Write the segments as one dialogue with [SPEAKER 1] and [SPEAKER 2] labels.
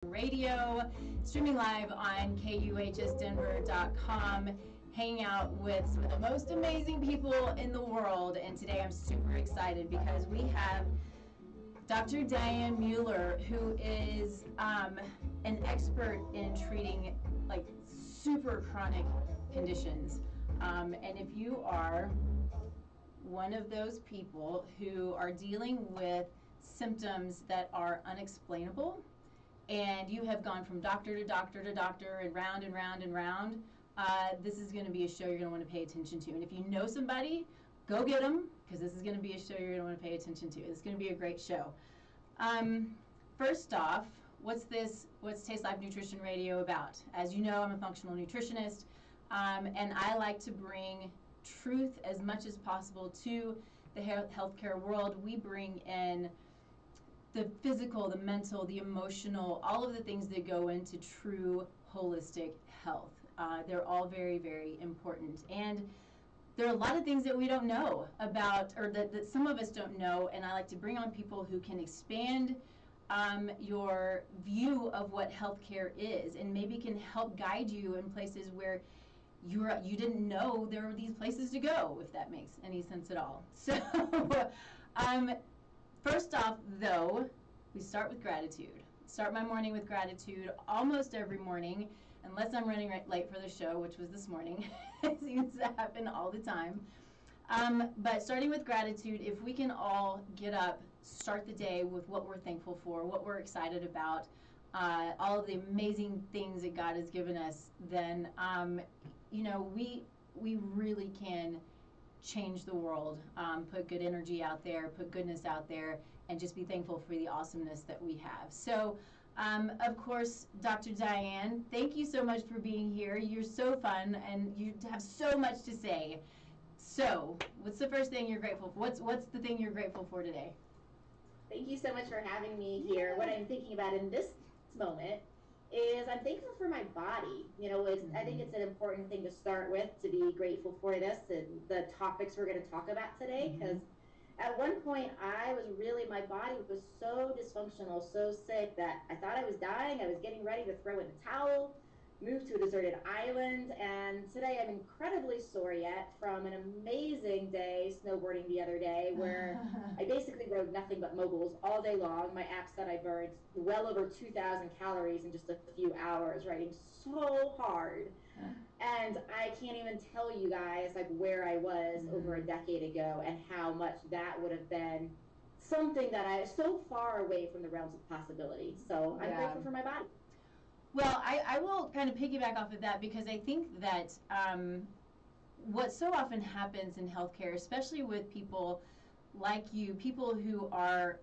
[SPEAKER 1] Radio, streaming live on KUHSdenver.com, hanging out with some of the most amazing people in the world. And today I'm super excited because we have Dr. Diane Mueller, who is an expert in treating like super chronic conditions. And if you are one of those people who are dealing with symptoms that are unexplainable, and you have gone from doctor to doctor to doctor and round and round and round, this is going to be a show you're going to want to pay attention to. And if you know somebody, go get them, because this is going to be a show you're going to want to pay attention to. It's going to be a great show. First off, what's Taste Life Nutrition Radio about? As you know, I'm a functional nutritionist, and I like to bring truth as much as possible to the healthcare world. We bring in the physical, the mental, the emotional, all of the things that go into true holistic health. They're all very, very important. And there are a lot of things that we don't know about, or that some of us don't know, and I like to bring on people who can expand your view of what healthcare is, and maybe can help guide you in places where you didn't know there were these places to go, if that makes any sense at all. So first off, though, we start with gratitude. Start my morning with gratitude almost every morning, unless I'm running late for the show, which was this morning. It seems to happen all the time. But starting with gratitude, if we can all get up, start the day with what we're thankful for, what we're excited about, all of the amazing things that God has given us, then you know, we really can change the world, put good energy out there, put goodness out there, and just be thankful for the awesomeness that we have. So, of course, Dr. Diane, thank you so much for being here. You're so fun, and you have so much to say. So, what's the first thing you're grateful for? What's the thing you're grateful for today?
[SPEAKER 2] Thank you so much for having me here. What I'm thinking about in this moment is I'm thankful for my body. You know, I think it's an important thing to start with, to be grateful for this and the topics we're going to talk about today, because at one point my body was so dysfunctional, so sick, that I thought I was dying. I was getting ready to throw in the towel, move to a deserted island, and today I'm incredibly sore yet from an amazing day snowboarding the other day, where I basically rode nothing but moguls all day long. My app said I burned well over 2,000 calories in just a few hours, riding so hard. And I can't even tell you guys like where I was over a decade ago and how much that would have been something that I was so far away from the realms of possibility. So I'm grateful for my body.
[SPEAKER 1] Well, I will kind of piggyback off of that, because I think that what so often happens in healthcare, especially with people like you, people who are,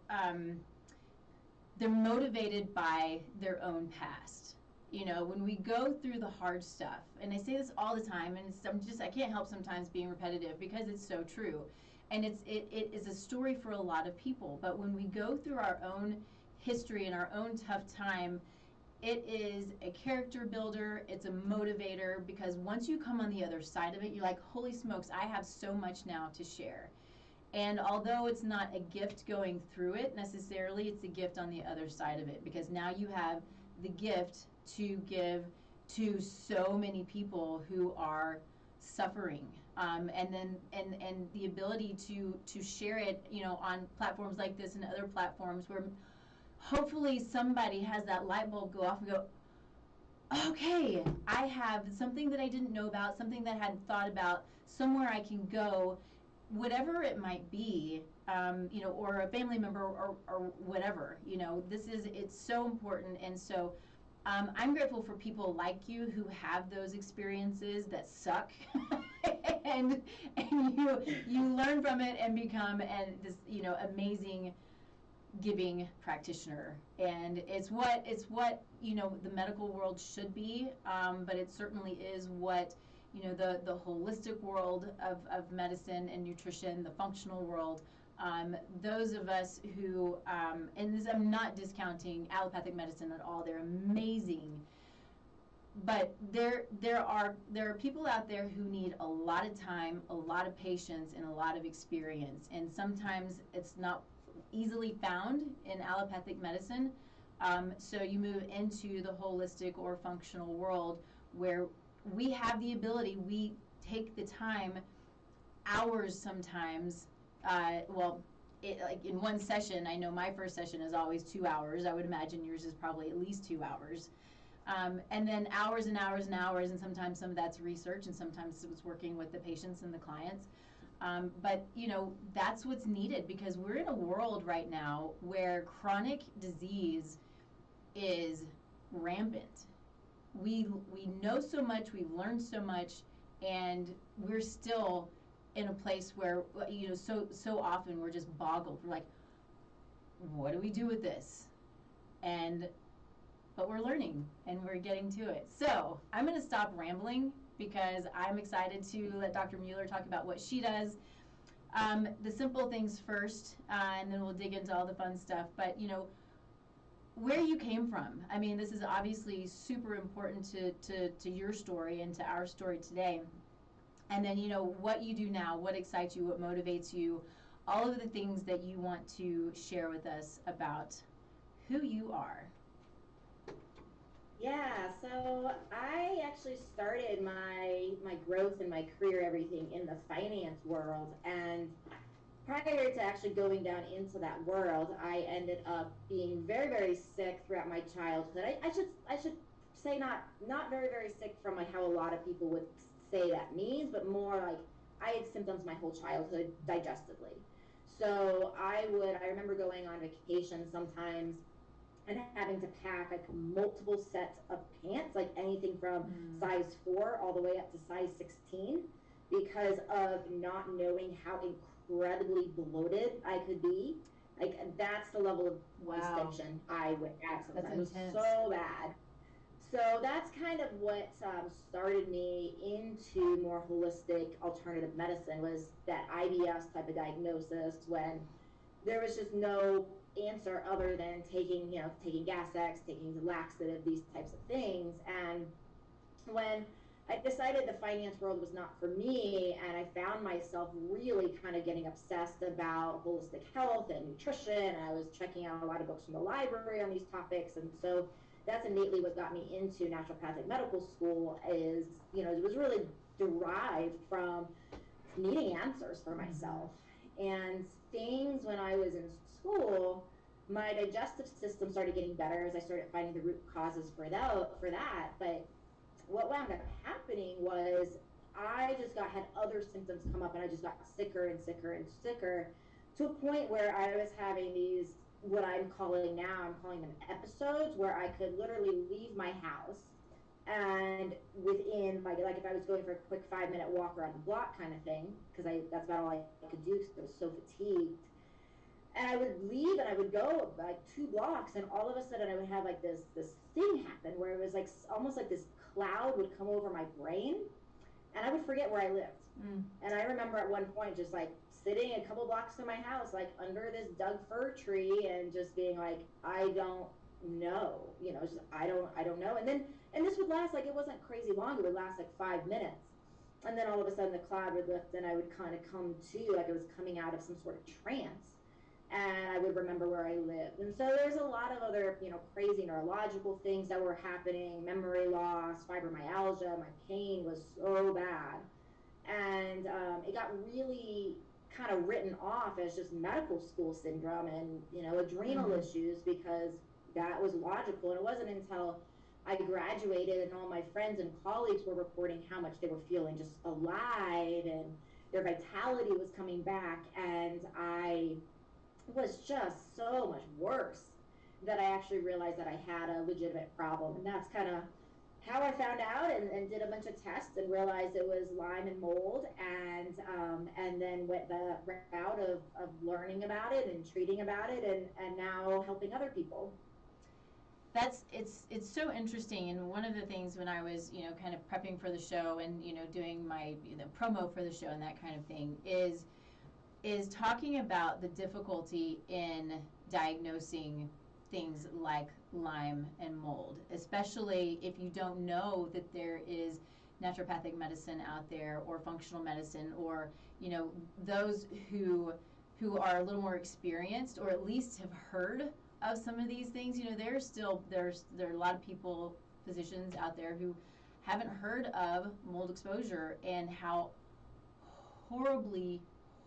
[SPEAKER 1] they're motivated by their own past. You know, when we go through the hard stuff, and I say this all the time, and I can't help sometimes being repetitive because it's so true. And it is a story for a lot of people. But when we go through our own history and our own tough time, it is a character builder, it's a motivator, because once you come on the other side of it, you're like, holy smokes, I have so much now to share. And although it's not a gift going through it necessarily, it's a gift on the other side of it, because now you have the gift to give to so many people who are suffering, and the ability to share it, you know, on platforms like this and other platforms where hopefully somebody has that light bulb go off and go, okay, I have something that I didn't know about, something that I hadn't thought about, somewhere I can go, whatever it might be, you know, or a family member or whatever, you know, it's so important. And so I'm grateful for people like you who have those experiences that suck and you learn from it and become this, you know, amazing giving practitioner. And it's what you know, the medical world should be, but it certainly is what, you know, the holistic world of medicine and nutrition, the functional world, those of us who, and this, I'm not discounting allopathic medicine at all, they're amazing, but there are people out there who need a lot of time, a lot of patience, and a lot of experience, and sometimes it's not easily found in allopathic medicine, So you move into the holistic or functional world where we have the ability, we take the time, hours sometimes, well, like in one session, I know my first session is always 2 hours. I would imagine yours is probably at least 2 hours. And then hours and hours and hours, and sometimes some of that's research, and sometimes it's working with the patients and the clients. But that's what's needed, because we're in a world right now where chronic disease is rampant. We know so much, we've learned so much, and we're still in a place where so often we're just boggled. We're like, what do we do with this? But we're learning and we're getting to it. So I'm going to stop rambling because I'm excited to let Dr. Mueller talk about what she does. The simple things first, and then we'll dig into all the fun stuff. But where you came from. I mean, this is obviously super important to your story and to our story today. And then, what you do now, what excites you, what motivates you, all of the things that you want to share with us about who you are.
[SPEAKER 2] Yeah, so I actually started my growth and my career, everything in the finance world. And prior to actually going down into that world, I ended up being very, very sick throughout my childhood. I should say not very, very sick from like how a lot of people would say that means, but more like I had symptoms my whole childhood digestively. So I remember going on vacation sometimes and having to pack like multiple sets of pants, like anything from size 4 all the way up to size 16, because of not knowing how incredibly bloated I could be. Like that's the level of distension I went at sometimes. It was so bad. So that's kind of what started me into more holistic alternative medicine, was that IBS type of diagnosis, when there was just no answer other than taking Gas X, taking the laxative, these types of things. And when I decided the finance world was not for me, and I found myself really kind of getting obsessed about holistic health and nutrition, and I was checking out a lot of books from the library on these topics. And so that's innately what got me into naturopathic medical school. Is it was really derived from needing answers for myself. And things when I was in school, my digestive system started getting better as I started finding the root causes for that. But what wound up happening was I just had other symptoms come up, and I just got sicker and sicker and sicker, to a point where I was having these, what I'm calling them episodes, where I could literally leave my house, and within like if I was going for a quick 5-minute walk around the block kind of thing, because that's about all I could do because I was so fatigued. And I would leave and I would go like 2 blocks, and all of a sudden I would have like this thing happen where it was like almost like this cloud would come over my brain, and I would forget where I lived. And I remember at one point just like sitting a couple blocks from my house, like under this Doug fir tree, and just being like, I don't know, just I don't know. And this would last, like, it wasn't crazy long, it would last like 5 minutes. And then all of a sudden the cloud would lift, and I would kind of come to, like I was coming out of some sort of trance. And I would remember where I lived. And so there's a lot of other, crazy neurological things that were happening, memory loss, fibromyalgia. My pain was so bad. And it got really kind of written off as just medical school syndrome and, adrenal issues, because that was logical. And it wasn't until I graduated and all my friends and colleagues were reporting how much they were feeling just alive and their vitality was coming back, and I was just so much worse, that I actually realized that I had a legitimate problem. And that's kind of how I found out, and did a bunch of tests and realized it was Lyme and mold, and then went the route of learning about it and treating about it, and now helping other people.
[SPEAKER 1] It's so interesting. And one of the things when I was kind of prepping for the show and doing my promo for the show and that kind of thing is talking about the difficulty in diagnosing things like Lyme and mold, especially if you don't know that there is naturopathic medicine out there, or functional medicine, or those who are a little more experienced, or at least have heard of some of these things, there are a lot of people, physicians out there who haven't heard of mold exposure and how horribly,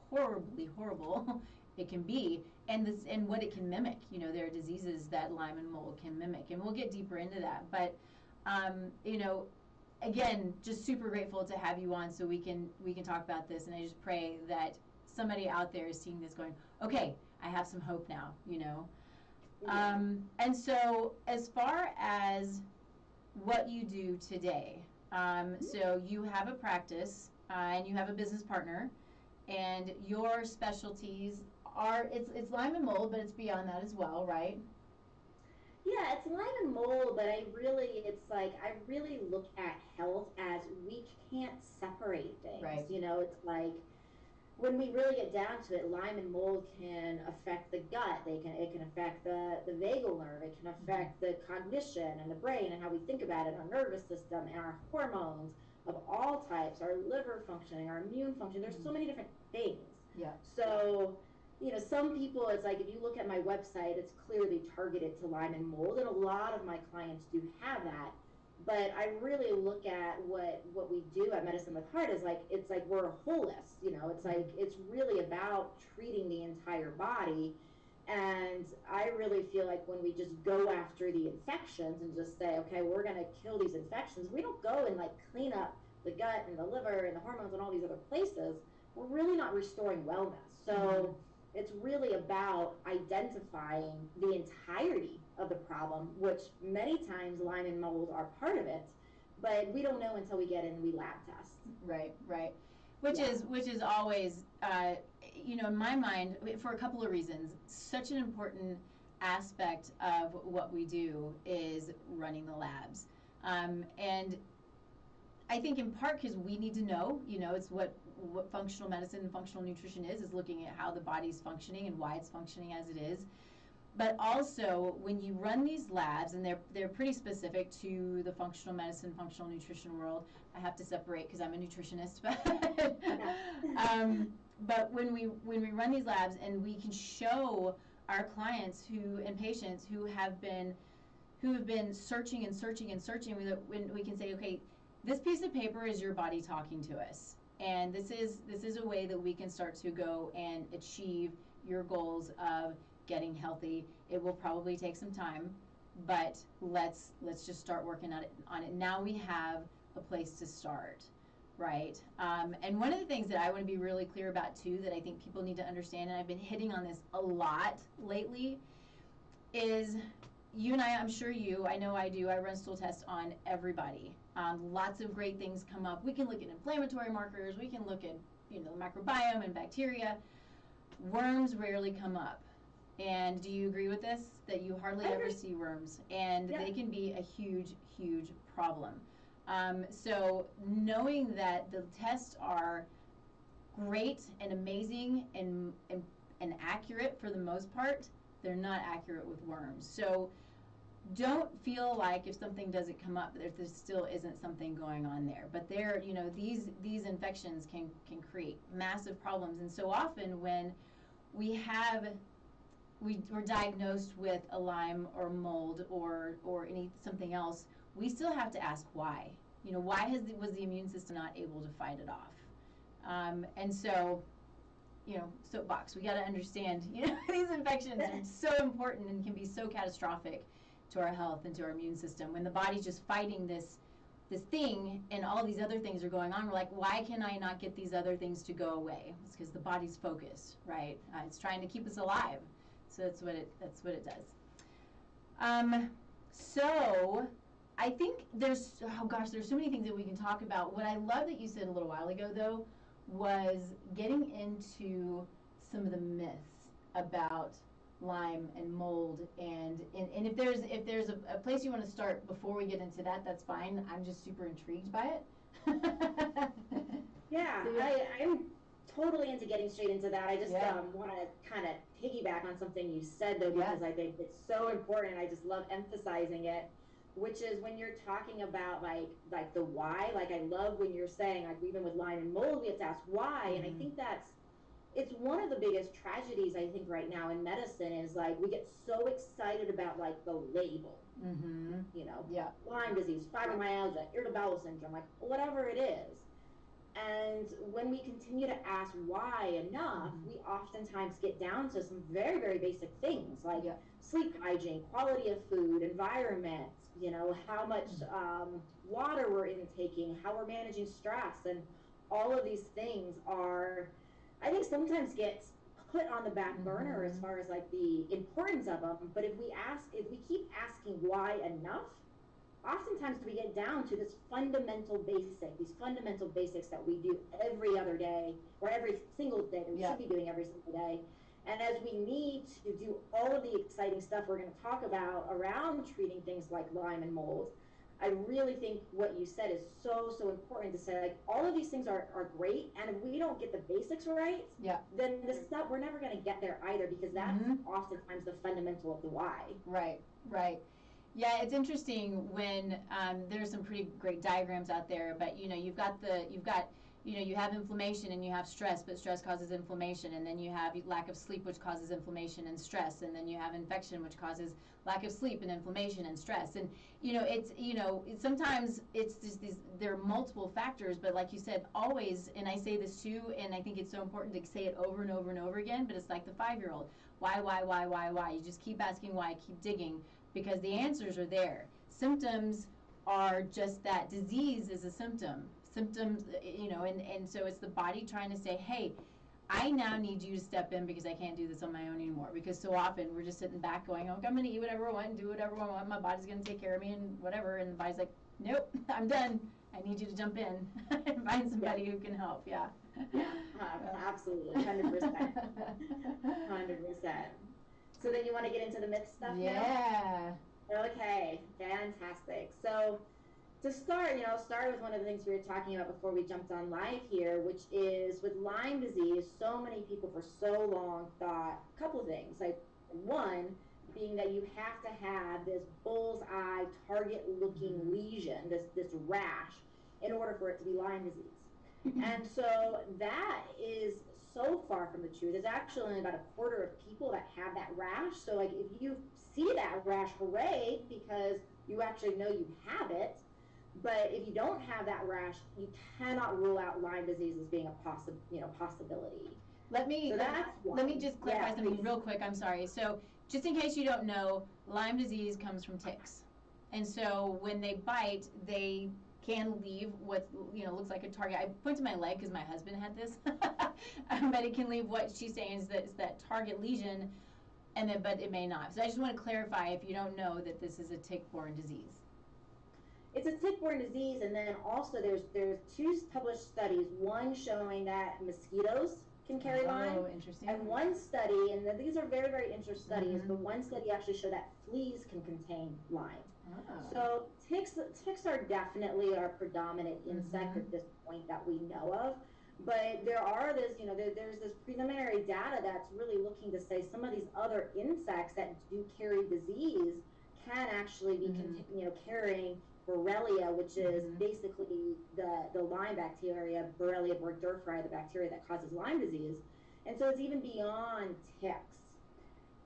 [SPEAKER 1] horribly horrible it can be, and what it can mimic. There are diseases that Lyme and mold can mimic, and we'll get deeper into that. But again, just super grateful to have you on so we can talk about this. And I just pray that somebody out there is seeing this going, okay, I have some hope now. And so as far as what you do today, so you have a practice and you have a business partner, and your specialties are it's Lyme and mold, but it's beyond that as well, right?
[SPEAKER 2] Yeah, it's Lyme and mold, but I really look at health as we can't separate things.
[SPEAKER 1] Right.
[SPEAKER 2] It's like when we really get down to it, Lyme and mold can affect the gut. It can affect the vagal nerve. It can affect the cognition and the brain and how we think about it, our nervous system and our hormones of all types, our liver functioning, our immune function. There's so many different things.
[SPEAKER 1] Yeah.
[SPEAKER 2] So, some people, it's like if you look at my website, it's clearly targeted to Lyme and mold, and a lot of my clients do have that. But I really look at what we do at Medicine with Heart is it's like we're a holist. It's like it's really about treating the entire body. And I really feel like when we just go after the infections and just say, okay, we're going to kill these infections, we don't go and clean up the gut and the liver and the hormones and all these other places. We're really not restoring wellness. So it's really about identifying the entirety of the problem, which many times Lyme and mold are part of it, but we don't know until we get in and we lab test.
[SPEAKER 1] Right. Which is always, in my mind, for a couple of reasons, such an important aspect of what we do is running the labs. And I think in part because we need to know, it's what functional medicine and functional nutrition is looking at how the body's functioning and why it's functioning as it is. But also, when you run these labs, and they're pretty specific to the functional medicine, functional nutrition world, I have to separate because I'm a nutritionist. But when we run these labs, and we can show our clients and patients who have been searching and searching and searching, when we can say, okay, this piece of paper is your body talking to us, and this is a way that we can start to go and achieve your goals of getting healthy. It will probably take some time, but let's just start working on it. Now we have a place to start, right? And one of the things that I want to be really clear about too, that I think people need to understand, and I've been hitting on this a lot lately, is you and I'm sure I know I do, I run stool tests on everybody. Lots of great things come up. We can look at inflammatory markers, we can look at the microbiome and bacteria. Worms rarely come up. And do you agree with this? That you hardly ever see worms, and they can be a huge, huge problem. So knowing that the tests are great and amazing and accurate for the most part, they're not accurate with worms. So don't feel like if something doesn't come up, there still isn't something going on there. But these infections can create massive problems. And so often when we're diagnosed with a Lyme or mold or something else, we still have to ask why. Why was the immune system not able to fight it off? And so, soapbox, we got to understand, these infections are so important and can be so catastrophic to our health and to our immune system. When the body's just fighting this thing and all these other things are going on, we're like, why can I not get these other things to go away? It's because the body's focused, right? It's trying to keep us alive. So that's what it does. So I think there's so many things that we can talk about. What I love that you said a little while ago, though, was getting into some of the myths about Lyme and mold, and if there's a place you want to start before we get into that, that's fine. I'm just super intrigued by it.
[SPEAKER 2] Yeah, I'm totally into getting straight into that. I just want to kind of piggyback on something you said, though, because I think it's so important. I just love emphasizing it, which is when you're talking about like the why. Like I love when you're saying, like, even with Lyme and mold, we have to ask why. And I think that's it's one of the biggest tragedies I think right now in medicine is like we get so excited about like the label,
[SPEAKER 1] Mm-hmm.
[SPEAKER 2] you know,
[SPEAKER 1] Yeah.
[SPEAKER 2] Lyme disease, fibromyalgia, irritable bowel syndrome, like whatever it is. And when we continue to ask why enough, we oftentimes get down to some very, very basic things like
[SPEAKER 1] Yeah.
[SPEAKER 2] sleep hygiene, quality of food, environment, you know, how much water we're intaking, how we're managing stress. And all of these things are, I think, sometimes gets put on the back burner as far as like the importance of them. But if we keep asking why enough, oftentimes we get down to these fundamental basics that we do every other day or every single day that we should be doing every single day. And as we need to do all of the exciting stuff we're going to talk about around treating things like Lyme and mold, I really think what you said is so, so important to say, like, all of these things are great. And if we don't get the basics right, then the stuff, we're never going to get there either, because that's oftentimes the fundamental of the why.
[SPEAKER 1] Right, right. Yeah, it's interesting when there's some pretty great diagrams out there, but you know, you have inflammation and you have stress, but stress causes inflammation, and then you have lack of sleep, which causes inflammation and stress, and then you have infection, which causes lack of sleep and inflammation and stress. And sometimes it's just there are multiple factors, but like you said, always, and I say this too, and I think it's so important to say it over and over and over again, but it's like the 5-year-old. Why? You just keep asking why, keep digging, because the answers are there. Symptoms are just that. Disease is a symptom. Symptoms, and so it's the body trying to say, hey, I now need you to step in because I can't do this on my own anymore. Because so often we're just sitting back going, oh, I'm going to eat whatever I want and do whatever I want. My body's going to take care of me and whatever. And the body's like, nope, I'm done. I need you to jump in and find somebody who can help. Yeah.
[SPEAKER 2] Absolutely. 100%. 100%. So then you want to get into the myth stuff now? Okay, fantastic. So to start with one of the things we were talking about before we jumped on live here, which is with Lyme disease, so many people for so long thought a couple things. Like, one being that you have to have this bullseye target-looking lesion, this rash, in order for it to be Lyme disease. And so that is so far from the truth. There's actually only about 1/4 of people that have that rash. So like, if you see that rash, hooray, because you actually know you have it. But if you don't have that rash, you cannot rule out Lyme disease as being a possibility.
[SPEAKER 1] Let me just clarify something real quick. I'm sorry. So just in case you don't know, Lyme disease comes from ticks, and so when they bite, they can leave what looks like a target. I point to my leg because my husband had this, but it can leave what she's saying is that target lesion, but it may not. So I just want to clarify, if you don't know, that this is a tick-borne disease.
[SPEAKER 2] It's a tick-borne disease, and then also there's 2 published studies, one showing that mosquitoes can carry Lyme.
[SPEAKER 1] Oh, interesting.
[SPEAKER 2] And one study, and these are very, very interesting studies, but one study actually showed that fleas can contain Lyme.
[SPEAKER 1] Oh.
[SPEAKER 2] So ticks are definitely our predominant insect at this point that we know of. But there's this preliminary data that's really looking to say some of these other insects that do carry disease can actually be carrying Borrelia, which is basically the Lyme bacteria, Borrelia burgdorferi, the bacteria that causes Lyme disease. And so it's even beyond ticks.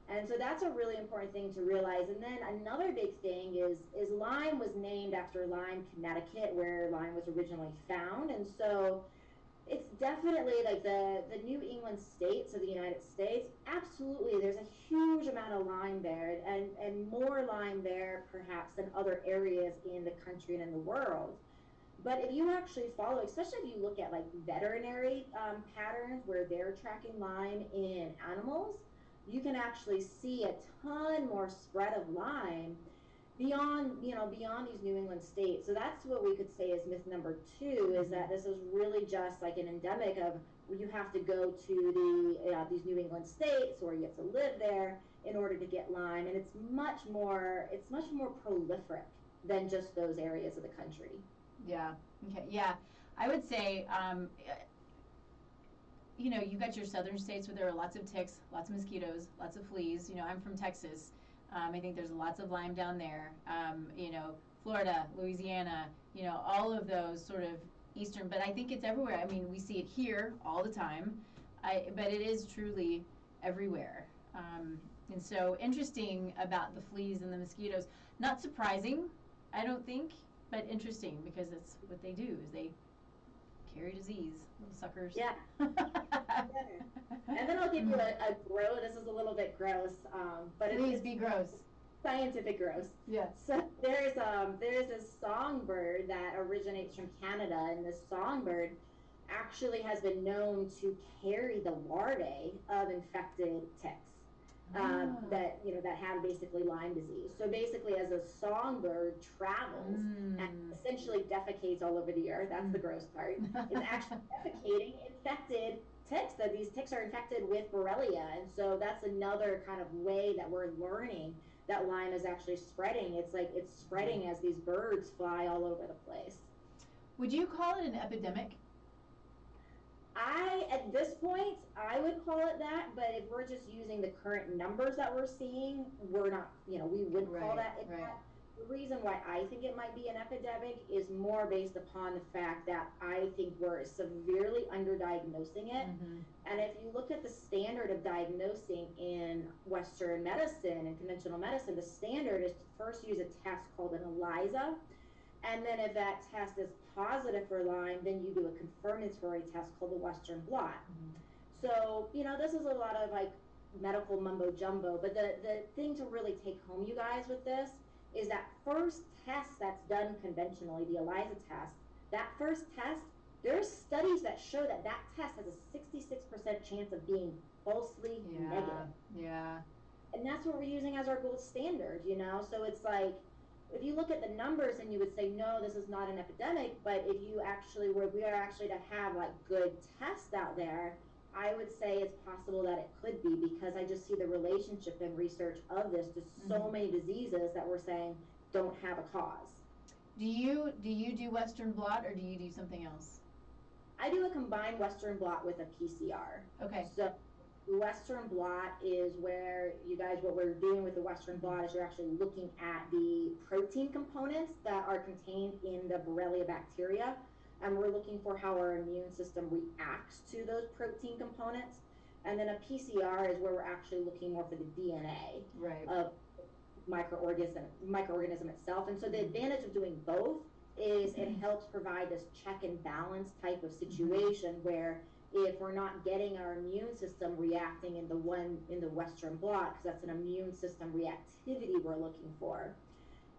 [SPEAKER 2] And so that's a really important thing to realize. And then another big thing is Lyme was named after Lyme, Connecticut, where Lyme was originally found. And so it's definitely like the New England states of the United States. Absolutely, there's a huge amount of Lyme there, and more Lyme there perhaps than other areas in the country and in the world. But if you actually follow, especially if you look at like veterinary patterns where they're tracking Lyme in animals, you can actually see a ton more spread of Lyme beyond these New England states. So that's what we could say is myth number 2, is that this is really just like an endemic of you have to go to these New England states, or you have to live there in order to get Lyme, and it's much more prolific than just those areas of the country.
[SPEAKER 1] Yeah. Okay. Yeah. I would say, you got your southern states where there are lots of ticks, lots of mosquitoes, lots of fleas. I'm from Texas. I think there's lots of Lyme down there. Florida, Louisiana, all of those sort of eastern, but I think it's everywhere. I mean, we see it here all the time. But it is truly everywhere. And so interesting about the fleas and the mosquitoes. Not surprising, I don't think, but interesting because it's what they do is they carry disease, little suckers.
[SPEAKER 2] Yeah. And then I'll give you a gross. This is a little bit gross, but
[SPEAKER 1] Please be gross.
[SPEAKER 2] Scientific gross.
[SPEAKER 1] Yeah.
[SPEAKER 2] So there's this songbird that originates from Canada, and this songbird actually has been known to carry the larvae of infected ticks. That that have basically Lyme disease. So basically, as a songbird travels and essentially defecates all over the earth, that's the gross part. It's actually defecating infected ticks. That these ticks are infected with Borrelia, and so that's another kind of way that we're learning that Lyme is actually spreading. It's like it's spreading as these birds fly all over the place.
[SPEAKER 1] Would you call it an epidemic?
[SPEAKER 2] At this point, I would call it that, but if we're just using the current numbers that we're seeing, we're not, we would call that. The reason why I think it might be an epidemic is more based upon the fact that I think we're severely underdiagnosing it. And if you look at the standard of diagnosing in Western medicine and conventional medicine, the standard is to first use a test called an ELISA. And then if that test is positive for Lyme, then you do a confirmatory test called the Western blot. So, this is a lot of like medical mumbo jumbo, but the thing to really take home, you guys, with this is that first test that's done conventionally, the ELISA test, that first test, there's studies that show that test has a 66% chance of being falsely negative.
[SPEAKER 1] Yeah.
[SPEAKER 2] And that's what we're using as our gold standard, So it's like, if you look at the numbers and you would say, no, this is not an epidemic, but if you actually we are actually to have like good tests out there, I would say it's possible that it could be, because I just see the relationship and research of this to so many diseases that we're saying don't have a cause.
[SPEAKER 1] Do you do Western blot, or do you do something else?
[SPEAKER 2] I do a combined Western blot with a PCR.
[SPEAKER 1] Okay.
[SPEAKER 2] So Western blot is where, you guys, what we're doing with the Western blot is you're actually looking at the protein components that are contained in the Borrelia bacteria, and we're looking for how our immune system reacts to those protein components. And then a PCR is where we're actually looking more for the DNA of microorganism itself. And so the advantage of doing both is it helps provide this check and balance type of situation where if we're not getting our immune system reacting in the Western blot, because that's an immune system reactivity we're looking for.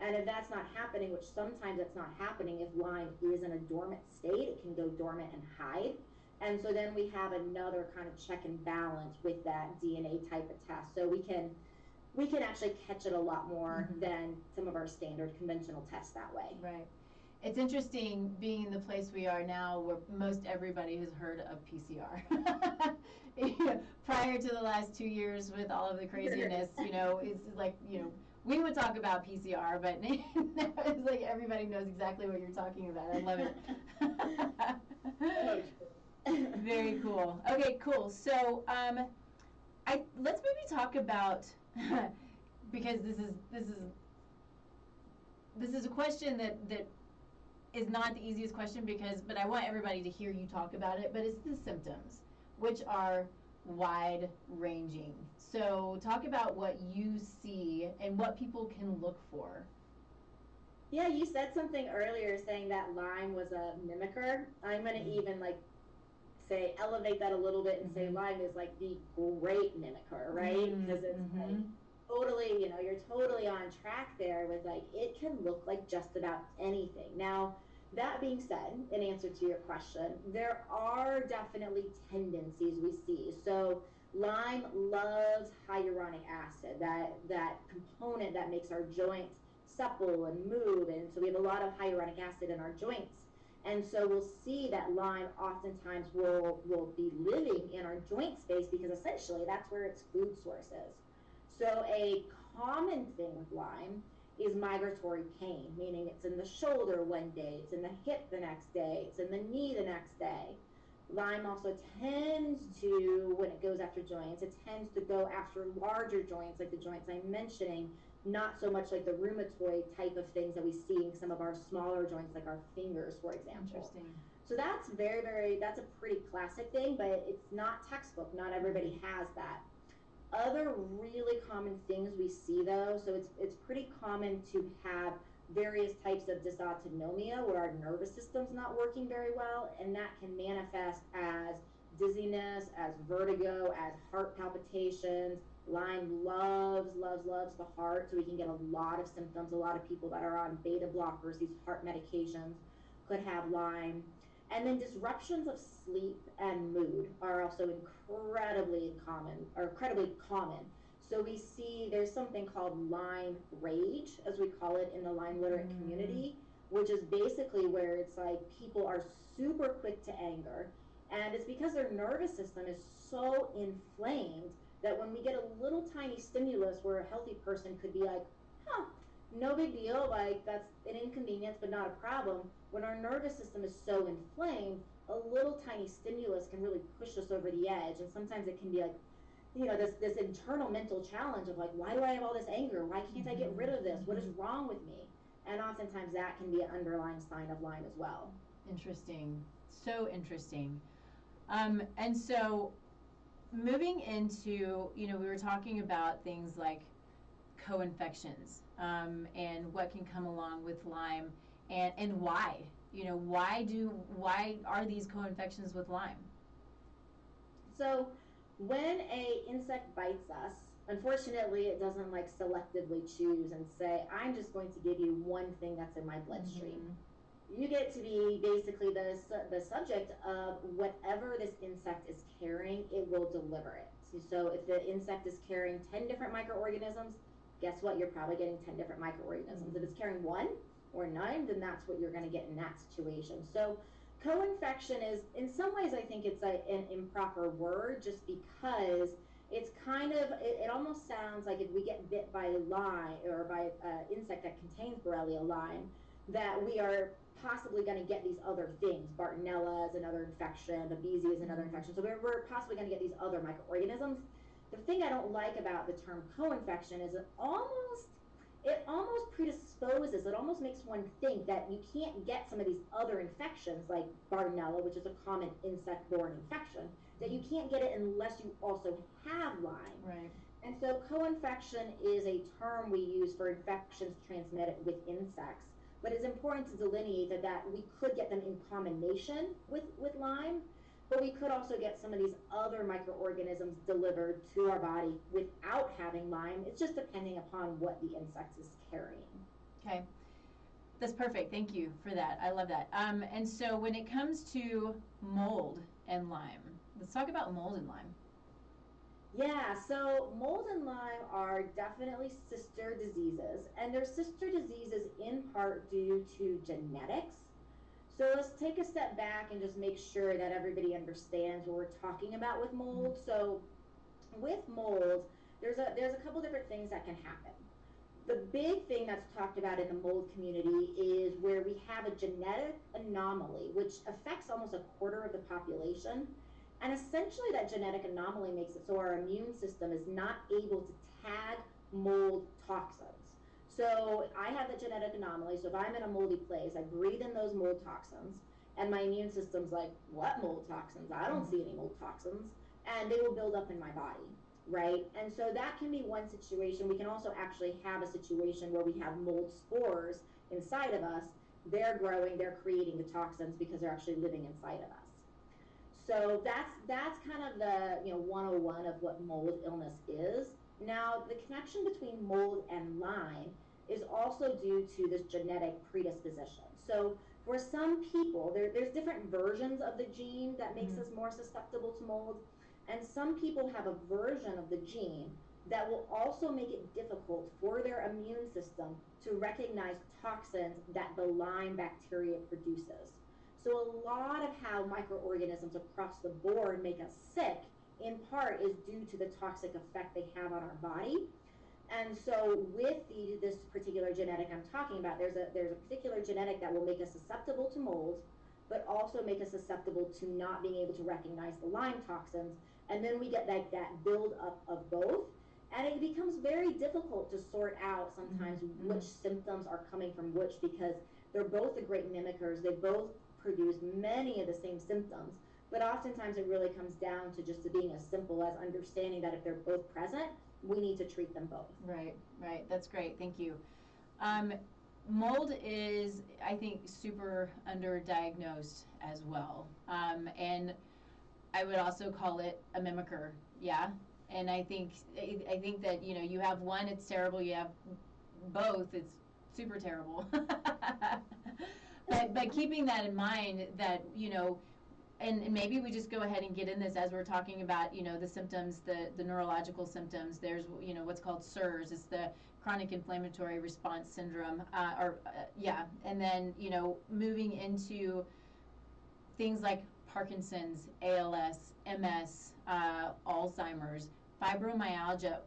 [SPEAKER 2] And if that's not happening, which sometimes it's not happening, if Lyme is in a dormant state, it can go dormant and hide. And so then we have another kind of check and balance with that DNA type of test. So we can actually catch it a lot more than some of our standard conventional tests that way.
[SPEAKER 1] Right. It's interesting being in the place we are now where most everybody has heard of PCR. Prior to the last 2 years with all of the craziness, it's like, we would talk about PCR, but now it's like everybody knows exactly what you're talking about. I love it. Very cool. Okay, cool. So let's maybe talk about because this is a question that is not the easiest question but I want everybody to hear you talk about it, but it's the symptoms, which are wide ranging. So talk about what you see and what people can look for.
[SPEAKER 2] Yeah, you said something earlier saying that Lyme was a mimicker. I'm going to even elevate that a little bit and say Lyme is like the great mimicker, right? Because it's like totally, you're totally on track there with like, it can look like just about anything. Now, that being said, in answer to your question, there are definitely tendencies we see. So Lyme loves hyaluronic acid, that component that makes our joints supple and move, and so we have a lot of hyaluronic acid in our joints. And so we'll see that Lyme oftentimes will be living in our joint space because essentially that's where its food source is. So a common thing with Lyme is migratory pain, meaning it's in the shoulder one day, it's in the hip the next day, it's in the knee the next day. Lyme also tends to, when it goes after joints, it tends to go after larger joints, like the joints I'm mentioning, not so much like the rheumatoid type of things that we see in some of our smaller joints, like our fingers, for example.
[SPEAKER 1] Interesting.
[SPEAKER 2] So that's that's a pretty classic thing, but it's not textbook. Not everybody has that. Other really common things we see though, so it's pretty common to have various types of dysautonomia where our nervous system's not working very well, and that can manifest as dizziness, as vertigo, as heart palpitations. Lyme loves the heart, so we can get a lot of symptoms. A lot of people that are on beta blockers, these heart medications, could have Lyme. And then disruptions of sleep and mood are also incredibly common. So we see there's something called Lyme rage, as we call it in the Lyme literate community, which is basically where it's like people are super quick to anger. And it's because their nervous system is so inflamed that when we get a little tiny stimulus where a healthy person could be like, no big deal, like that's an inconvenience but not a problem, when our nervous system is so inflamed, a little tiny stimulus can really push us over the edge. And sometimes it can be like, this internal mental challenge of like, why do I have all this anger? Why can't I get rid of this? What is wrong with me? And oftentimes that can be an underlying sign of Lyme as well.
[SPEAKER 1] Interesting. So interesting. And so moving into, we were talking about things like co-infections, and what can come along with Lyme, and why, why are these co-infections with Lyme?
[SPEAKER 2] So when a insect bites us, unfortunately it doesn't like selectively choose and say, I'm just going to give you one thing that's in my bloodstream. You get to be basically the subject of whatever this insect is carrying. It will deliver it. So if the insect is carrying 10 different microorganisms, guess what? You're probably getting 10 different microorganisms. If it's carrying 1 or 9, then that's what you're going to get in that situation. So co-infection is, in some ways, I think it's an improper word, just because it's kind of, it almost sounds like if we get bit by Lyme or by an insect that contains Borrelia Lyme, that we are possibly going to get these other things. Bartonella is another infection, Babesia is another infection. So we're possibly going to get these other microorganisms. The thing I don't like about the term co-infection is it almost predisposes, it almost makes one think that you can't get some of these other infections like Bartonella, which is a common insect-borne infection, that you can't get it unless you also have Lyme.
[SPEAKER 1] Right.
[SPEAKER 2] And so co-infection is a term we use for infections transmitted with insects. But it's important to delineate that we could get them in combination with Lyme, but we could also get some of these other microorganisms delivered to our body without having Lyme. It's just depending upon what the insect is carrying.
[SPEAKER 1] Okay. That's perfect. Thank you for that. I love that. And so when it comes to mold and Lyme, let's talk about mold and Lyme.
[SPEAKER 2] Yeah, so mold and Lyme are definitely sister diseases, and they're sister diseases in part due to genetics. So let's take a step back and just make sure that everybody understands what we're talking about with mold. So with mold, there's a couple different things that can happen. The big thing that's talked about in the mold community is where we have a genetic anomaly, which affects almost a quarter of the population. And essentially that genetic anomaly makes it so our immune system is not able to tag mold toxins. So I have the genetic anomaly, so if I'm in a moldy place, I breathe in those mold toxins, and my immune system's like, what mold toxins? I don't see any mold toxins. And they will build up in my body, right? And so that can be one situation. We can also actually have a situation where we have mold spores inside of us. They're growing, they're creating the toxins because they're actually living inside of us. So that's kind of the 101 of what mold illness is. Now, the connection between mold and Lyme is also due to this genetic predisposition. So for some people, there's different versions of the gene that makes us more susceptible to mold, and some people have a version of the gene that will also make it difficult for their immune system to recognize toxins that the Lyme bacteria produces. So a lot of how microorganisms across the board make us sick, in part, is due to the toxic effect they have on our body. And so with this particular genetic I'm talking about, there's a particular genetic that will make us susceptible to mold, but also make us susceptible to not being able to recognize the Lyme toxins. And then we get that build up of both. And it becomes very difficult to sort out sometimes which symptoms are coming from which, because they're both the great mimickers. They both produce many of the same symptoms. But oftentimes it really comes down to just being as simple as understanding that if they're both present, we need to treat them both.
[SPEAKER 1] Right, right. That's great. Thank you. Mold is, I think, super underdiagnosed as well. And I would also call it a mimicker. Yeah. And I think that, you know, you have one, it's terrible. You have both, it's super terrible. But keeping that in mind, that, you know, and maybe we just go ahead and get in this as we're talking about, you know, the symptoms, the neurological symptoms. There's, you know, what's called CIRS. It's the chronic inflammatory response syndrome, and then, you know, moving into things like Parkinson's, ALS, MS, Alzheimer's, fibromyalgia.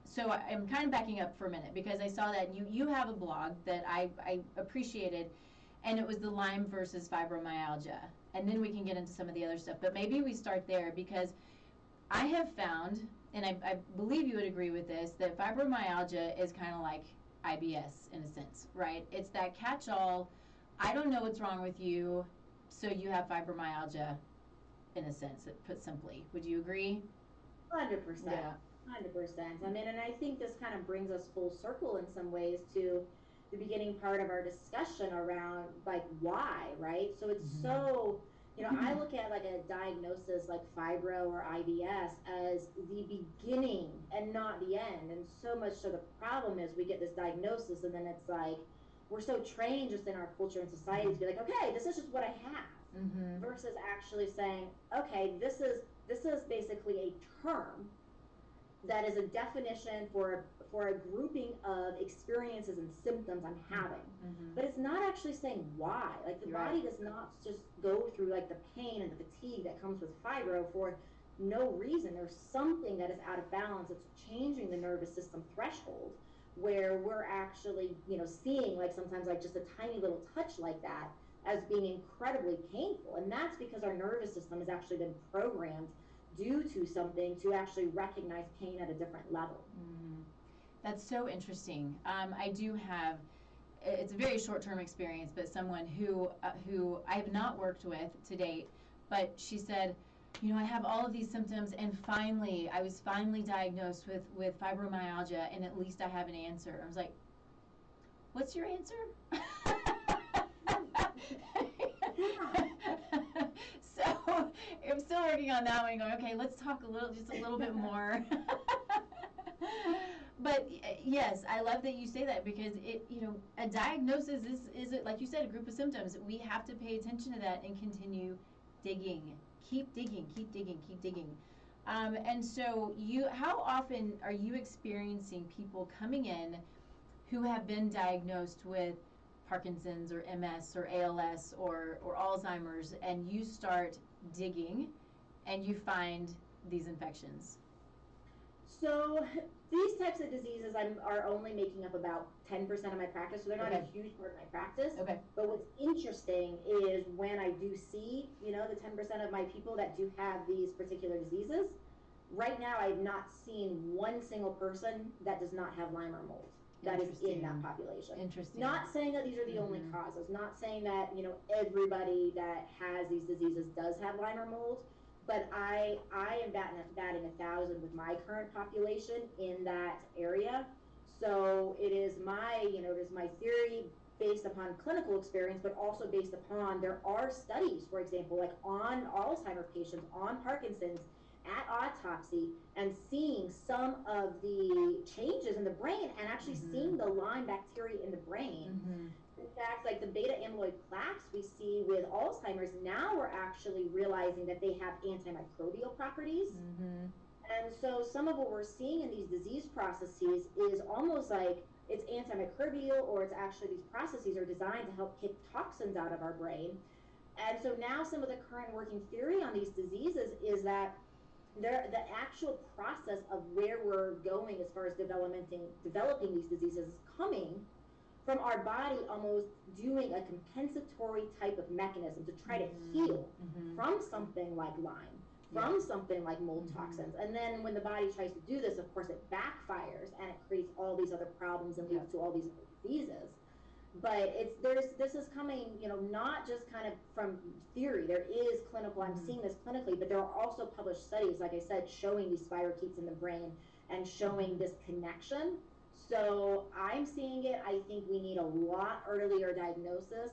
[SPEAKER 1] So I'm kind of backing up for a minute because I saw that you have a blog that I appreciated, and it was the Lyme versus fibromyalgia. And then we can get into some of the other stuff. But maybe we start there, because I have found, and I believe you would agree with this, that fibromyalgia is kind of like IBS in a sense, right? It's that catch-all, I don't know what's wrong with you, so you have fibromyalgia in a sense, put simply. Would you agree?
[SPEAKER 2] 100%.
[SPEAKER 1] Yeah.
[SPEAKER 2] 100%. I mean, and I think this kind of brings us full circle in some ways to the beginning part of our discussion around, like, why, right? So it's so, you know, I look at like a diagnosis like fibro or IBS as the beginning and not the end. And so much so the problem is we get this diagnosis, and then it's like, we're so trained just in our culture and society to be like, okay, this is just what I have, versus actually saying, okay, this is basically a term that is a definition for a grouping of experiences and symptoms I'm having. But it's not actually saying why. Like, the body does not just go through like the pain and the fatigue that comes with fibro for no reason. There's something that is out of balance. It's changing the nervous system threshold, where we're actually, you know, seeing like sometimes like just a tiny little touch like that as being incredibly painful. And that's because our nervous system has actually been programmed due to something to actually recognize pain at a different level.
[SPEAKER 1] That's so interesting. I do have, it's a very short-term experience, but someone who I have not worked with to date, but she said, you know, I have all of these symptoms, and I was finally diagnosed with fibromyalgia, and at least I have an answer. I was like, what's your answer? So I'm still working on that one, going, okay, let's talk just a little bit more. But yes, I love that you say that, because it, you know, a diagnosis is like you said, a group of symptoms. We have to pay attention to that and continue digging. Keep digging, keep digging, keep digging. And so how often are you experiencing people coming in who have been diagnosed with Parkinson's or MS or ALS or Alzheimer's, and you start digging and you find these infections?
[SPEAKER 2] So these types of diseases are only making up about 10% of my practice, so they're not a huge part of my practice. But what's interesting is when I do see, you know, the 10% of my people that do have these particular diseases, right now I have not seen one single person that does not have Lyme or mold that is in that population.
[SPEAKER 1] Interesting.
[SPEAKER 2] Not saying that these are the only causes, not saying that, you know, everybody that has these diseases does have Lyme or mold, but I am batting 1,000 with my current population in that area. So it is my theory based upon clinical experience, but also based upon, there are studies, for example, like on Alzheimer's patients, on Parkinson's, at autopsy, and seeing some of the changes in the brain, and actually seeing the Lyme bacteria in the brain. In fact, like the beta amyloid plaques we see with Alzheimer's, now we're actually realizing that they have antimicrobial properties. And so some of what we're seeing in these disease processes is almost like it's antimicrobial, or it's actually these processes are designed to help kick toxins out of our brain. And so now some of the current working theory on these diseases is that the actual process of where we're going as far as developing these diseases is coming from our body almost doing a compensatory type of mechanism to try to heal from something like Lyme, from something like mold toxins. And then when the body tries to do this, of course, it backfires and it creates all these other problems and leads to all these diseases. But this is coming, not just kind of from theory. There is clinical, I'm seeing this clinically, but there are also published studies, like I said, showing these spirochetes in the brain and showing this connection. So I'm seeing it. I think we need a lot earlier diagnosis.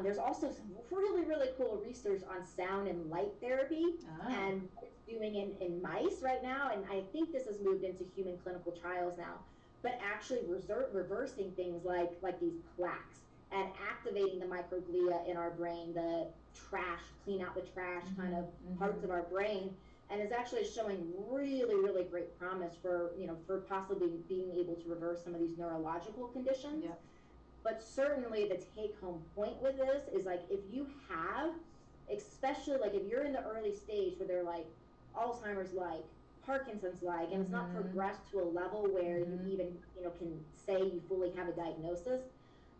[SPEAKER 2] There's also some really, really cool research on sound and light therapy, and it's doing in mice right now. And I think this has moved into human clinical trials now, but actually reversing things like these plaques and activating the microglia in our brain, the trash, clean out the trash kind of parts of our brain, and is actually showing really, really great promise for possibly being able to reverse some of these neurological conditions. Yep. But certainly the take-home point with this is like if you have, especially like if you're in the early stage where they're like Alzheimer's like, Parkinson's like, and it's not progressed to a level where you even can say you fully have a diagnosis,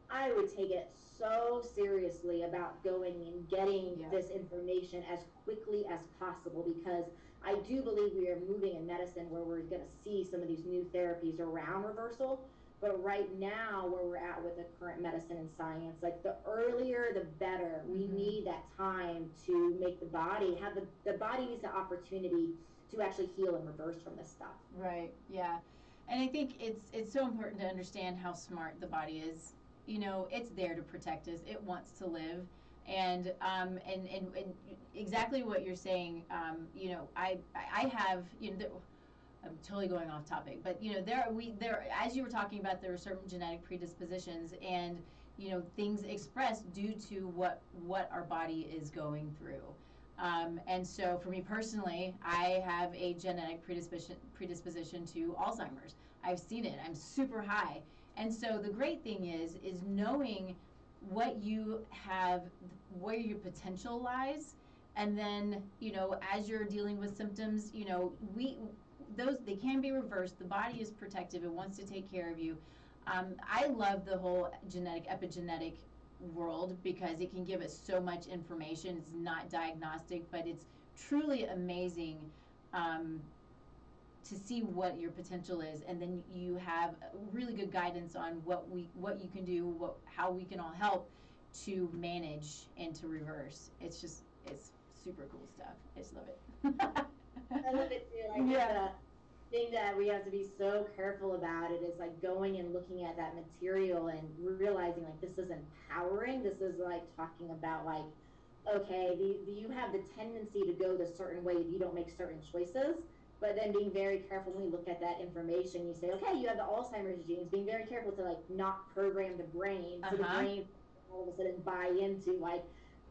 [SPEAKER 2] I would take it so seriously about going and getting this information as quickly as possible, because I do believe we are moving in medicine where we're going to see some of these new therapies around reversal. But right now, where we're at with the current medicine and science, like the earlier, the better. We need that time to make the body have the body needs the opportunity to actually heal and reverse from this stuff.
[SPEAKER 1] Right. Yeah. And I think it's so important to understand how smart the body is. It's there to protect us. It wants to live. And exactly what you're saying, I have, I'm totally going off topic, but there as you were talking about, there are certain genetic predispositions and things expressed due to what our body is going through. And so for me personally, I have a genetic predisposition to Alzheimer's. I've seen it. I'm super high. And so the great thing is knowing what you have, where your potential lies, and then as you're dealing with symptoms, they can be reversed. The body is protective. It wants to take care of you. I love the whole epigenetic world because it can give us so much information. It's not diagnostic, but it's truly amazing to see what your potential is, and then you have really good guidance on what you can do, how we can all help to manage and to reverse. It's super cool stuff. I just love it.
[SPEAKER 2] I love it too. The thing that we have to be so careful about it is like going and looking at that material and realizing like this is empowering. This is like talking about like, okay, you have the tendency to go the certain way if you don't make certain choices. But then being very careful when we look at that information, you say, okay, you have the Alzheimer's genes. Being very careful to like not program the brain, so the brain all of a sudden buy into like,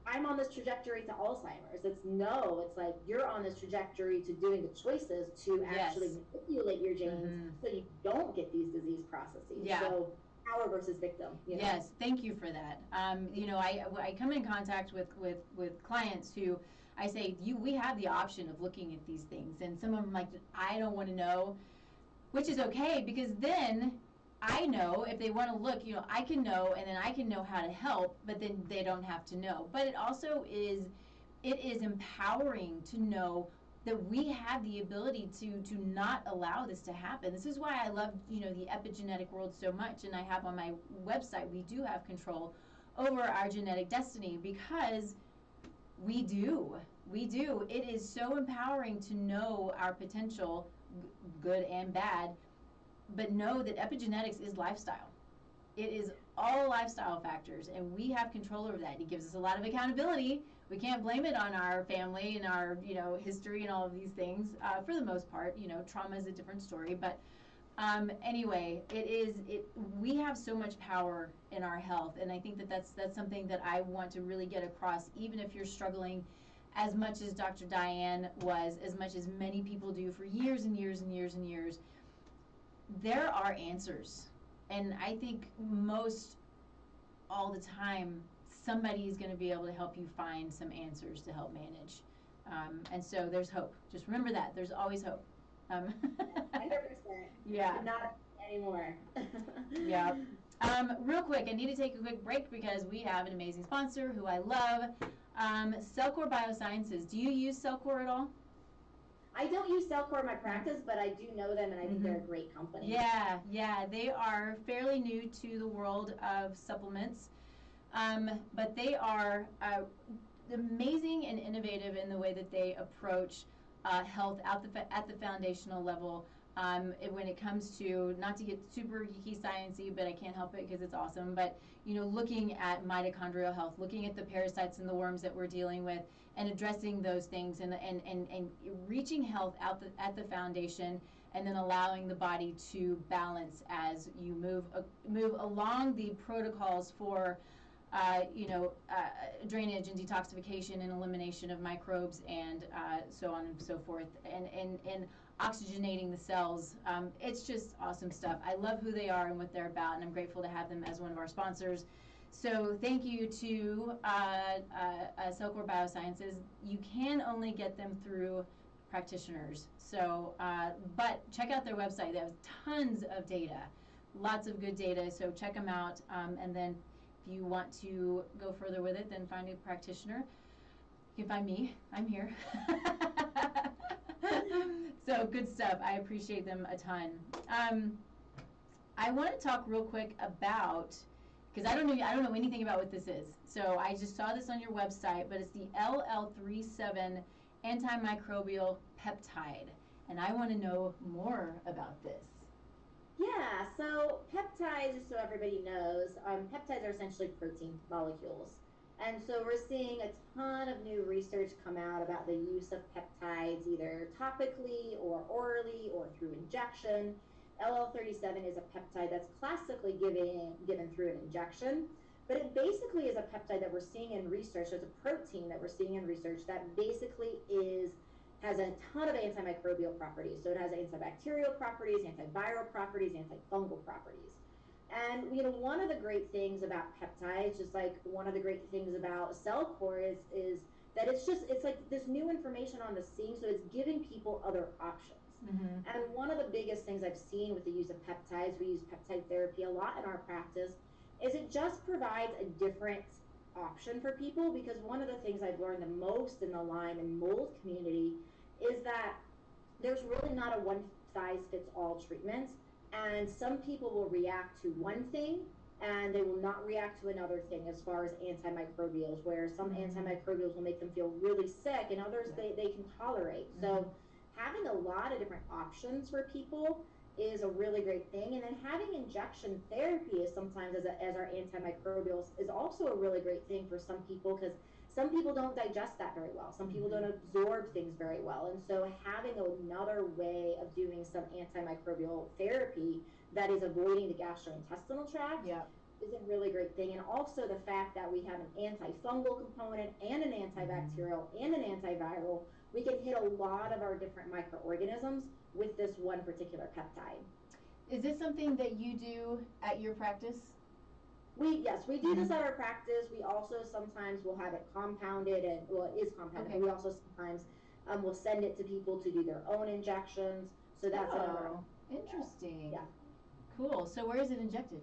[SPEAKER 2] I'm on this trajectory to Alzheimer's. It's like you're on this trajectory to doing the choices to actually manipulate your genes so you don't get these disease processes.
[SPEAKER 1] Yeah.
[SPEAKER 2] So power versus victim.
[SPEAKER 1] Yes, thank you for that. I come in contact with clients who I say, we have the option of looking at these things, and some of them like, I don't want to know, which is okay, because then I know if they want to look, I can know, and then I can know how to help, but then they don't have to know. But it also is empowering to know that we have the ability to not allow this to happen. This is why I love, the epigenetic world so much, and I have on my website, we do have control over our genetic destiny, because we do. It is so empowering to know our potential, good and bad, but know that epigenetics is lifestyle. It is all lifestyle factors, and we have control over that. It gives us a lot of accountability. We can't blame it on our family and our, history and all of these things. For the most part, trauma is a different story. But anyway, we have so much power in our health, and I think that's something that I want to really get across, even if you're struggling as much as Dr. Diane was, as much as many people do for years and years and years and years. There are answers, and I think most all the time somebody is going to be able to help you find some answers to help manage, and so there's hope. Just remember that there's always hope.
[SPEAKER 2] 100%.
[SPEAKER 1] Yeah.
[SPEAKER 2] Not anymore.
[SPEAKER 1] Yeah. Real quick, I need to take a quick break because we have an amazing sponsor who I love, Cellcore Biosciences. Do you use Cellcore at all?
[SPEAKER 2] I don't use Cellcore in my practice, but I do know them, and I think they're a great company.
[SPEAKER 1] Yeah, they are fairly new to the world of supplements, but they are amazing and innovative in the way that they approach health at the foundational level. When it comes to, not to get super geeky sciencey, but I can't help it because it's awesome, but looking at mitochondrial health, looking at the parasites and the worms that we're dealing with, and addressing those things, and reaching health at the foundation, and then allowing the body to balance as you move along the protocols for drainage and detoxification and elimination of microbes, and so on and so forth, and oxygenating the cells. It's just awesome stuff. I love who they are and what they're about, and I'm grateful to have them as one of our sponsors. So thank you to Cellcore Biosciences. You can only get them through practitioners. So, but check out their website. They have tons of data, lots of good data. So check them out, and then if you want to go further with it, then find a practitioner. You can find me. I'm here. So good stuff. I appreciate them a ton. I want to talk real quick about, because I don't know anything about what this is. So I just saw this on your website, but it's the LL37 antimicrobial peptide, and I want to know more about this.
[SPEAKER 2] Yeah, so peptides, just so everybody knows, peptides are essentially protein molecules. And so we're seeing a ton of new research come out about the use of peptides, either topically or orally or through injection. LL37 is a peptide that's classically given through an injection, but it basically is a peptide that we're seeing in research. So it's a protein that we're seeing in research that basically has a ton of antimicrobial properties. So it has antibacterial properties, antiviral properties, antifungal properties. And one of the great things about peptides, just like one of the great things about Cellcore, is that it's like this new information on the scene, so it's giving people other options. Mm-hmm. And one of the biggest things I've seen with the use of peptides, we use peptide therapy a lot in our practice, is it just provides a different option for people, because one of the things I've learned the most in the Lyme and mold community is that there's really not a one-size-fits-all treatment. And some people will react to one thing and they will not react to another thing as far as antimicrobials, where some antimicrobials will make them feel really sick and others they can tolerate. So having a lot of different options for people is a really great thing. And then having injection therapy is sometimes as our antimicrobials is also a really great thing for some people, because some people don't digest that very well. Some people don't absorb things very well. And so having another way of doing some antimicrobial therapy that is avoiding the gastrointestinal tract is a really great thing. And also the fact that we have an antifungal component and an antibacterial and an antiviral, we can hit a lot of our different microorganisms with this one particular peptide.
[SPEAKER 1] Is this something that you do at your practice?
[SPEAKER 2] Yes, we do this at our practice. We also sometimes will have it compounded, and well, it is compounded. Okay. We also sometimes will send it to people to do their own injections. So that's another.
[SPEAKER 1] Interesting. Yeah. Cool. So where is it injected?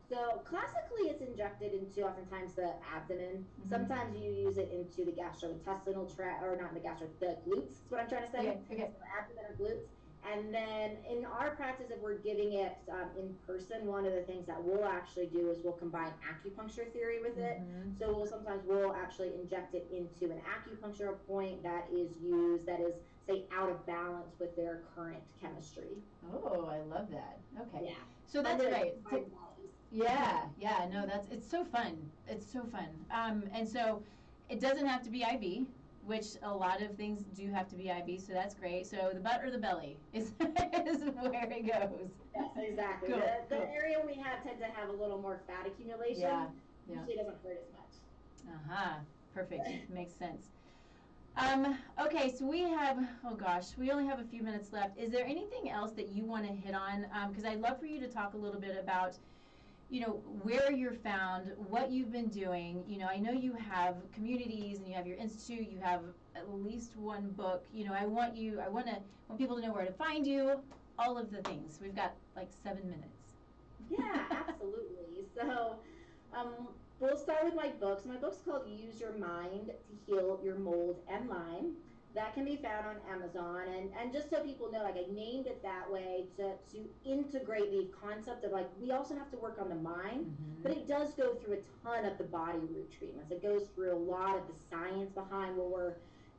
[SPEAKER 2] So classically, it's injected into oftentimes the abdomen. Sometimes you use it into the gastrointestinal tract, or not in the the glutes. That's what I'm trying to say.
[SPEAKER 1] Okay.
[SPEAKER 2] So abdomen or glutes. And then in our practice, if we're giving it in person, one of the things that we'll actually do is we'll combine acupuncture theory with it. So we'll actually inject it into an acupuncture point that is used, that is, say, out of balance with their current chemistry.
[SPEAKER 1] Oh, I love that. Okay.
[SPEAKER 2] Yeah.
[SPEAKER 1] So that's right. Yeah. No, it's so fun. It's so fun. And so it doesn't have to be IV, which a lot of things do have to be IV, so that's great. So the butt or the belly is where it goes.
[SPEAKER 2] Yes, exactly.
[SPEAKER 1] Cool.
[SPEAKER 2] The area we tend to have a little more fat accumulation. Usually doesn't hurt as much.
[SPEAKER 1] Perfect. Makes sense. Okay, so we only have a few minutes left. Is there anything else that you want to hit on? Because I'd love for you to talk a little bit about where you're found, what you've been doing. I know you have communities and you have your institute, you have at least one book. I want people to know where to find you, all of the things. We've got like 7 minutes.
[SPEAKER 2] Yeah, absolutely. So we'll start with my books. My book's called Use Your Mind to Heal Your Mold and Lyme. That can be found on Amazon. And just so people know, like I named it that way to integrate the concept of like, we also have to work on the mind, but it does go through a ton of the body root treatments. It goes through a lot of the science behind what we're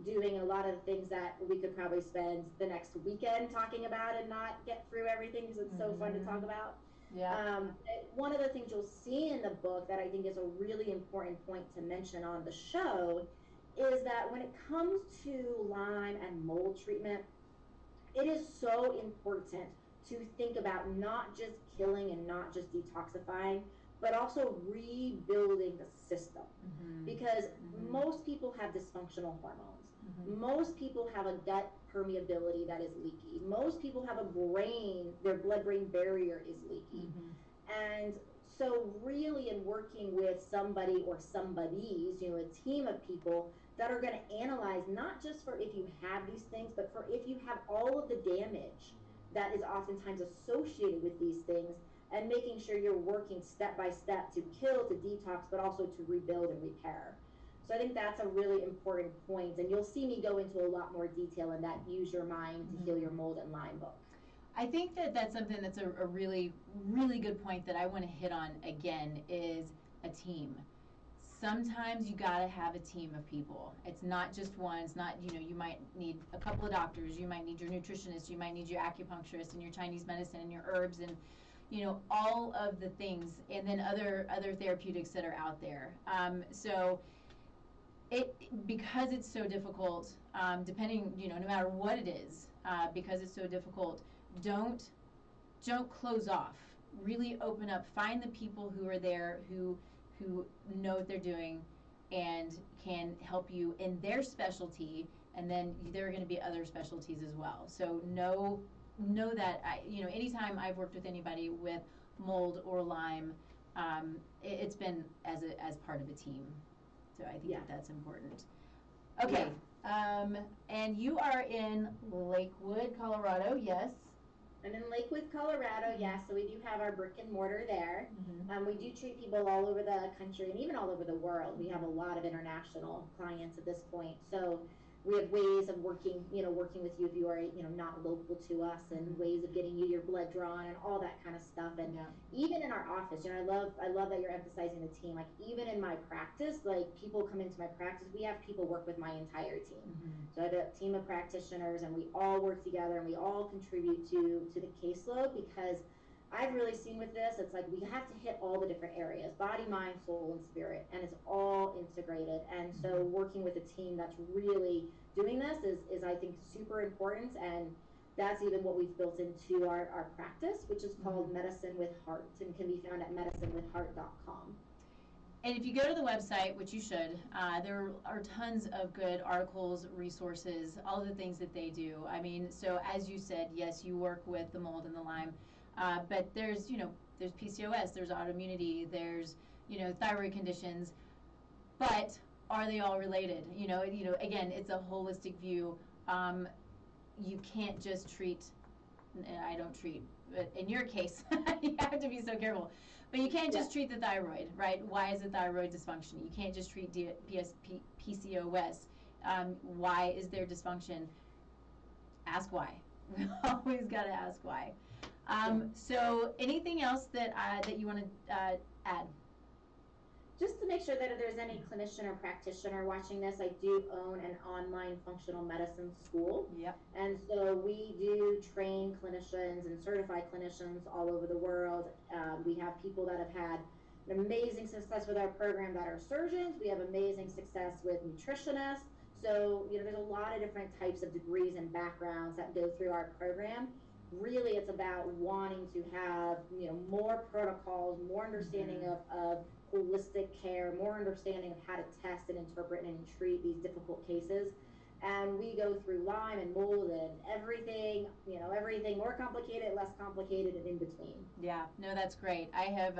[SPEAKER 2] doing, a lot of the things that we could probably spend the next weekend talking about and not get through everything because it's so fun to talk about.
[SPEAKER 1] Yeah.
[SPEAKER 2] One of the things you'll see in the book that I think is a really important point to mention on the show is that when it comes to Lyme and mold treatment, it is so important to think about not just killing and not just detoxifying, but also rebuilding the system. Because most people have dysfunctional hormones. Most people have a gut permeability that is leaky. Most people have a brain, their blood-brain barrier is leaky. And so really in working with somebody or somebodies, a team of people that are going to analyze not just for if you have these things, but for if you have all of the damage that is oftentimes associated with these things, and making sure you're working step by step to kill, to detox, but also to rebuild and repair. So I think that's a really important point, and you'll see me go into a lot more detail in that Use Your Mind to Heal Your Mold and Lyme book.
[SPEAKER 1] I think that that's something that's a really, really good point that I want to hit on again is a team. Sometimes you got to have a team of people. It's not just one. It's not, you might need a couple of doctors. You might need your nutritionist. You might need your acupuncturist and your Chinese medicine and your herbs and, all of the things, and then other therapeutics that are out there. So because it's so difficult, depending, no matter what it is, because it's so difficult, don't close off. Really open up. Find the people who are there who know what they're doing and can help you in their specialty, and then there are going to be other specialties as well. So know that anytime I've worked with anybody with mold or Lyme, it's been as part of a team. So I think that's important. Okay. And you are in Lakewood, Colorado, yes?
[SPEAKER 2] I'm in Lakewood, Colorado, yes. So we do have our brick and mortar there. We do treat people all over the country and even all over the world. We have a lot of international clients at this point. So we have ways of working with you if you are, not local to us, and ways of getting you your blood drawn and all that kind of stuff. And even in our office, I love that you're emphasizing the team. Like even in my practice, like people come into my practice, we have people work with my entire team. So I have a team of practitioners, and we all work together, and we all contribute to the caseload, because I've really seen with this, it's like we have to hit all the different areas, body, mind, soul, and spirit, and it's all integrated. And so working with a team that's really doing this is I think super important, and that's even what we've built into our practice, which is called Medicine with Heart, and can be found at medicinewithheart.com.
[SPEAKER 1] And if you go to the website, which you should, there are tons of good articles, resources, all the things that they do. I mean, so as you said, yes, you work with the mold and the Lyme, but there's PCOS, there's autoimmunity, there's, thyroid conditions, but are they all related? Again, it's a holistic view. You can't just treat, I don't treat, but in your case, you have to be so careful. But you can't just treat the thyroid, right? Why is the thyroid dysfunction? You can't just treat PCOS. Why is there dysfunction? Ask why. We always got to ask why. So anything else that you want to add?
[SPEAKER 2] Just to make sure that if there's any clinician or practitioner watching this, I do own an online functional medicine school. And so we do train clinicians and certify clinicians all over the world. We have people that have had an amazing success with our program that are surgeons. We have amazing success with nutritionists. So, there's a lot of different types of degrees and backgrounds that go through our program. Really, it's about wanting to have, more protocols, more understanding of holistic care, more understanding of how to test and interpret and treat these difficult cases. And we go through Lyme and mold and everything, everything more complicated, less complicated, and in between.
[SPEAKER 1] Yeah, no, that's great. I have,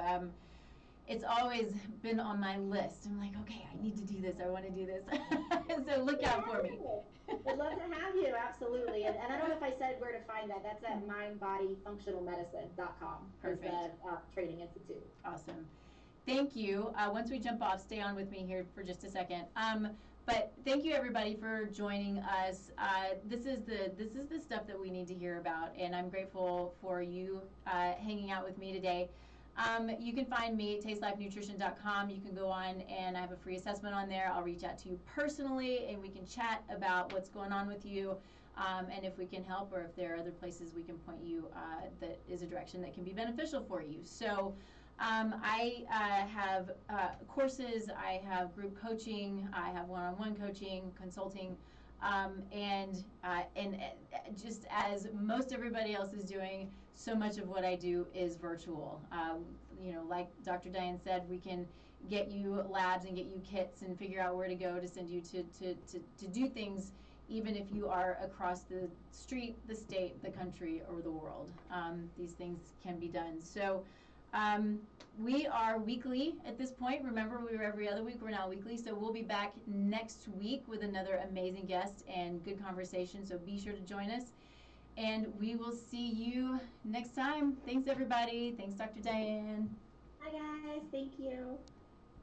[SPEAKER 1] it's always been on my list. I'm like, okay, I need to do this. I want to do this. So look out for me.
[SPEAKER 2] I'd love to have you, absolutely. And I don't know if I said where to find that. That's at mindbodyfunctionalmedicine.com.
[SPEAKER 1] Perfect.
[SPEAKER 2] Is the training institute.
[SPEAKER 1] Awesome. Thank you. Once we jump off, stay on with me here for just a second. But thank you everybody for joining us. This is the stuff that we need to hear about, and I'm grateful for you hanging out with me today. You can find me at tastelifenutrition.com. You can go on and I have a free assessment on there. I'll reach out to you personally and we can chat about what's going on with you, and if we can help or if there are other places we can point you that is a direction that can be beneficial for you. So I have courses, I have group coaching, I have one-on-one coaching, consulting, and just as most everybody else is doing, so much of what I do is virtual. Like Dr. Diane said, we can get you labs and get you kits and figure out where to go to send you to do things, even if you are across the street, the state, the country, or the world. These things can be done. So we are weekly at this point. Remember, we were every other week. We're now weekly. So we'll be back next week with another amazing guest and good conversation. So be sure to join us. And we will see you next time. Thanks, everybody. Thanks, Dr. Diane.
[SPEAKER 2] Hi, guys. Thank you.